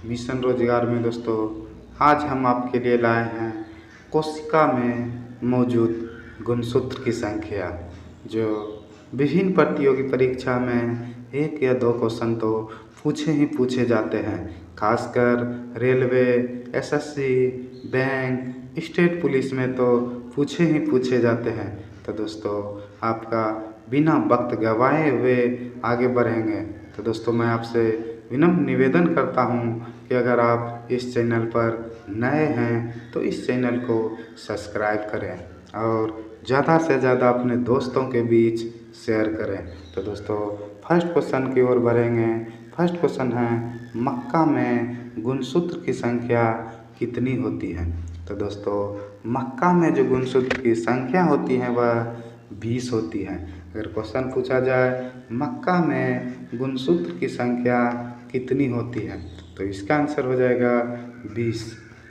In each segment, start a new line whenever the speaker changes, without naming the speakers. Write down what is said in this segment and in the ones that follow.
Mission रोजगार में दोस्तों आज हम आपके लिए लाए हैं कोशिका में मौजूद गुणसूत्र की संख्या, जो विभिन्न प्रतियोगी परीक्षा में एक या दो क्वेश्चन तो पूछे ही पूछे जाते हैं। खासकर railway, SSC, bank, state police में तो पूछे ही पूछे जाते हैं। तो दोस्तों आपका बिना वक्त गवाए हुए आगे बढ़ेंगे। तो दोस्तों मैं आपसे विनम्र निवेदन करता हूँ कि अगर आप इस चैनल पर नए हैं तो इस चैनल को सब्सक्राइब करें और ज़्यादा से ज़्यादा अपने दोस्तों के बीच शेयर करें। तो दोस्तों फर्स्ट क्वेश्चन की ओर बढ़ेंगे। फर्स्ट क्वेश्चन है, मक्का में गुणसूत्र की संख्या कितनी होती है? तो दोस्तों मक्का में जो गुणसूत्र की संख्या होती है वह 20 होती है। अगर क्वेश्चन पूछा जाए मक्का में गुणसूत्र की संख्या कितनी होती है, तो इसका आंसर हो जाएगा 20।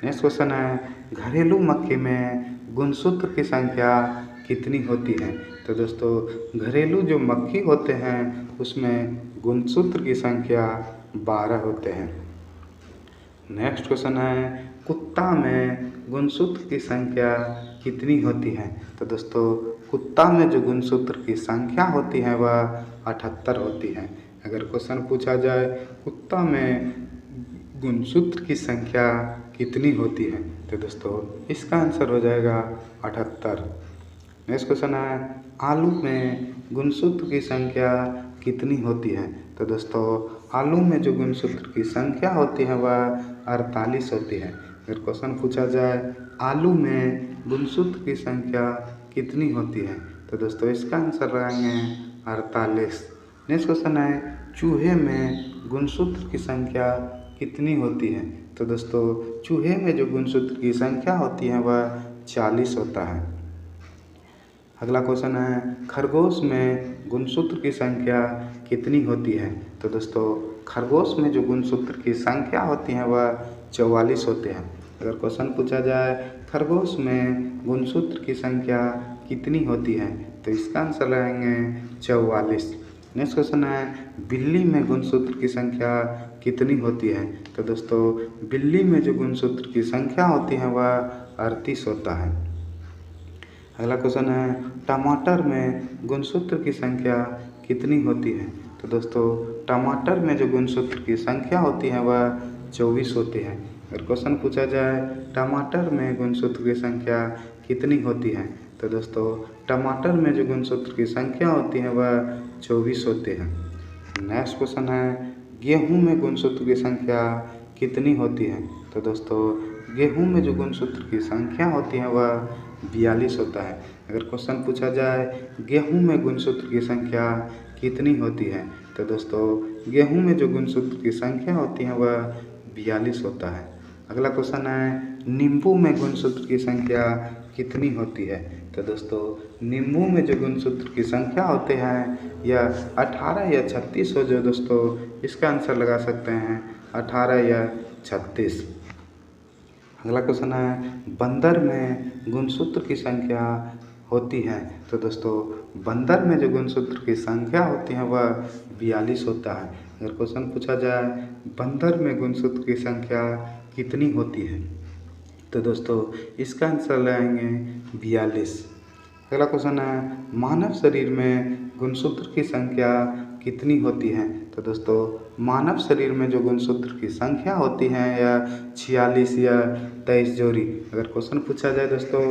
नेक्स्ट क्वेश्चन है, घरेलू मक्खी में गुणसूत्र की संख्या कितनी होती है? तो दोस्तों घरेलू जो मक्खी होते हैं उसमें गुणसूत्र की संख्या 12 होते हैं। नेक्स्ट क्वेश्चन है, कुत्ता में गुणसूत्र की संख्या कितनी होती है? तो दोस्तों कुत्ता में जो गुणसूत्र की संख्या होती है वह 78 होती है। अगर क्वेश्चन पूछा जाए कुत्ता में गुणसूत्र की संख्या कितनी होती है, तो दोस्तों इसका आंसर हो जाएगा 78। नेक्स्ट क्वेश्चन है, आलू में गुणसूत्र की संख्या कितनी होती है? तो दोस्तों आलू में जो गुणसूत्र की संख्या होती है वह 48 होती है। अगर क्वेश्चन पूछा जाए आलू में गुणसूत्र की संख्या कितनी होती है, तो दोस्तों इसका आंसर लगाएंगे 48। नेक्स्ट क्वेश्चन है, चूहे में गुणसूत्र की संख्या कितनी होती है? तो दोस्तों चूहे में जो गुणसूत्र की संख्या होती है वह 40 होता है। अगला क्वेश्चन है, खरगोश में गुणसूत्र की संख्या कितनी होती है? तो दोस्तों खरगोश में जो गुणसूत्र की संख्या होती है वह 44 होते हैं। अगर क्वेश्चन पूछा जाए खरगोश में गुणसूत्र की संख्या कितनी होती है, तो इसका आंसर लगाएंगे 44। नेक्स्ट क्वेश्चन है, बिल्ली में गुणसूत्र की संख्या कितनी होती है? तो दोस्तों बिल्ली में जो गुणसूत्र की संख्या होती है वह 38 होता है। अगला क्वेश्चन है, टमाटर में गुणसूत्र की संख्या कितनी होती है? तो दोस्तों टमाटर में जो गुणसूत्र की संख्या होती है वह 24 होती है। अगर क्वेश्चन पूछा जाए टमाटर में गुणसूत्र की संख्या कितनी होती है, तो दोस्तों टमाटर में जो गुणसूत्र की संख्या होती है वह 24 होते हैं। नेक्स्ट क्वेश्चन है, गेहूं में गुणसूत्र की संख्या कितनी होती है? तो दोस्तों गेहूं में जो गुणसूत्र की संख्या होती है वह 42 होता है। अगर क्वेश्चन पूछा जाए गेहूं में गुणसूत्र की संख्या कितनी होती है, तो दोस्तों गेहूं में जो गुणसूत्र की संख्या होती है वह 42 होता है। अगला क्वेश्चन है, नींबू में गुणसूत्र की संख्या कितनी होती है? तो दोस्तों नींबू में जो गुणसूत्र की संख्या होते हैं यह 18 या 36 हो, जो दोस्तों इसका आंसर लगा सकते हैं 18 या 36। अगला क्वेश्चन है, बंदर में गुणसूत्र की संख्या होती है? तो दोस्तों बंदर में जो गुणसूत्र की संख्या होती है वह 42 होता है। अगर क्वेश्चन पूछा जाए बंदर में गुणसूत्र की संख्या कितनी होती है, तो दोस्तों इसका आंसर लगाएंगे 42। अगला क्वेश्चन है, मानव शरीर में गुणसूत्र की संख्या कितनी होती है? तो दोस्तों मानव शरीर में जो गुणसूत्र की संख्या होती है या 46 या 23 जोड़ी। अगर क्वेश्चन पूछा जाए दोस्तों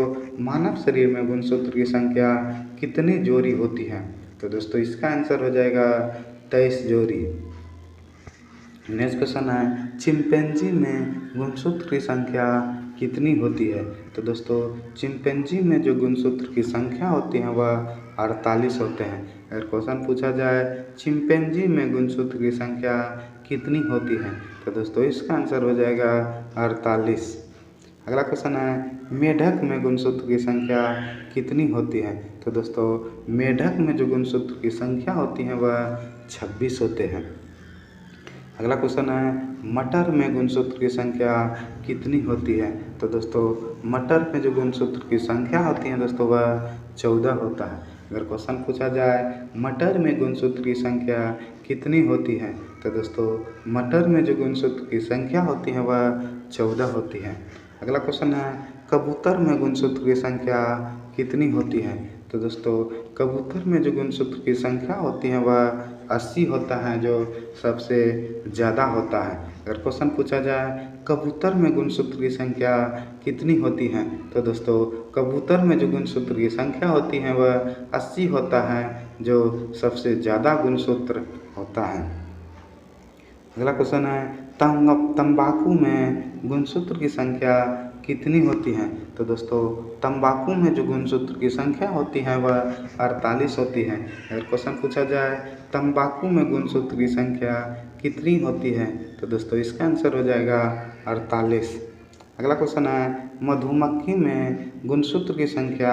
मानव शरीर में गुणसूत्र की संख्या कितनी जोड़ी होती है, तो दोस्तों इसका आंसर हो जाएगा 23 जोड़ी। नेक्स्ट क्वेश्चन है, चिंपैंजी में गुणसूत्र की संख्या कितनी होती है? तो दोस्तों चिंपैंजी में जो गुणसूत्र की संख्या होती है वह 48 होते हैं। अगर क्वेश्चन पूछा जाए चिंपैंजी में गुणसूत्र की संख्या कितनी होती है, तो दोस्तों इसका आंसर हो जाएगा 48। अगला क्वेश्चन है, मेढक में गुणसूत्र की संख्या कितनी होती है? तो दोस्तों मेढक में जो गुणसूत्र की संख्या होती है वह 26 होते हैं। अगला क्वेश्चन है, मटर में गुणसूत्र की संख्या कितनी होती है? तो दोस्तों मटर में जो गुणसूत्र की संख्या होती है दोस्तों वह 14 होता है। अगर क्वेश्चन पूछा जाए मटर में गुणसूत्र की संख्या कितनी होती है, तो दोस्तों मटर में जो गुणसूत्र की संख्या होती है वह 14 होती है। अगला क्वेश्चन है, कबूतर में गुणसूत्र की संख्या कितनी होती है? तो दोस्तों कबूतर में जो गुणसूत्र की संख्या होती है वह 80 होता है, जो सबसे ज़्यादा होता है। अगर क्वेश्चन पूछा जाए कबूतर में गुणसूत्र की संख्या कितनी होती है? तो दोस्तों कबूतर में जो गुणसूत्र की संख्या होती है वह 80 होता है, जो सबसे ज़्यादा गुणसूत्र होता है। अगला क्वेश्चन है, तंबाकू में गुणसूत्र की संख्या कितनी होती है? तो दोस्तों तंबाकू में जो गुणसूत्र की संख्या होती है वह 48 होती है। अगर क्वेश्चन पूछा जाए तंबाकू में गुणसूत्र की संख्या कितनी होती है? तो दोस्तों इसका आंसर हो जाएगा 48। अगला क्वेश्चन है, मधुमक्खी में गुणसूत्र की संख्या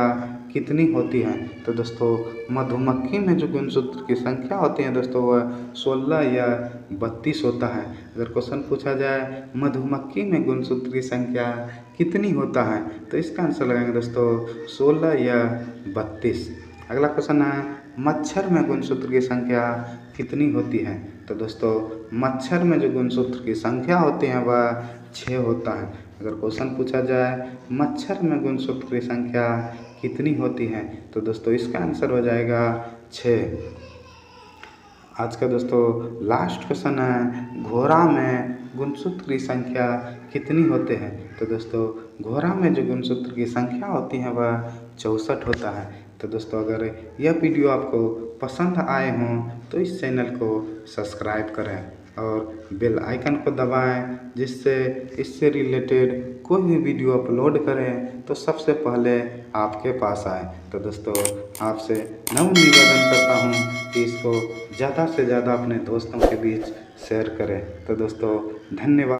कितनी होती है? तो दोस्तों मधुमक्खी में जो गुणसूत्र की संख्या होती है दोस्तों वह 16 या 32 होता है। अगर क्वेश्चन पूछा जाए मधुमक्खी में गुणसूत्र की संख्या कितनी होता है? तो इसका आंसर लगाएंगे दोस्तों 16 या 32। अगला क्वेश्चन है, मच्छर में गुणसूत्र की संख्या कितनी होती है? तो दोस्तों मच्छर में जो गुणसूत्र की संख्या होती है वह 6 होता है। अगर क्वेश्चन पूछा जाए मच्छर में गुणसूत्र की संख्या कितनी होती है? तो दोस्तों इसका आंसर हो जाएगा 6। आज का दोस्तों लास्ट क्वेश्चन है, घोड़ा में गुणसूत्र की संख्या कितनी होते हैं? तो दोस्तों घोड़ा में जो गुणसूत्र की संख्या होती है वह 64 होता है। तो दोस्तों अगर यह वीडियो आपको पसंद आए हों तो इस चैनल को सब्सक्राइब करें और बेल आइकन को दबाएं, जिससे इससे रिलेटेड कोई भी वीडियो अपलोड करें तो सबसे पहले आपके पास आए। तो दोस्तों आपसे नम्र निवेदन करता हूँ कि इसको ज़्यादा से ज़्यादा अपने दोस्तों के बीच शेयर करें। तो दोस्तों धन्यवाद।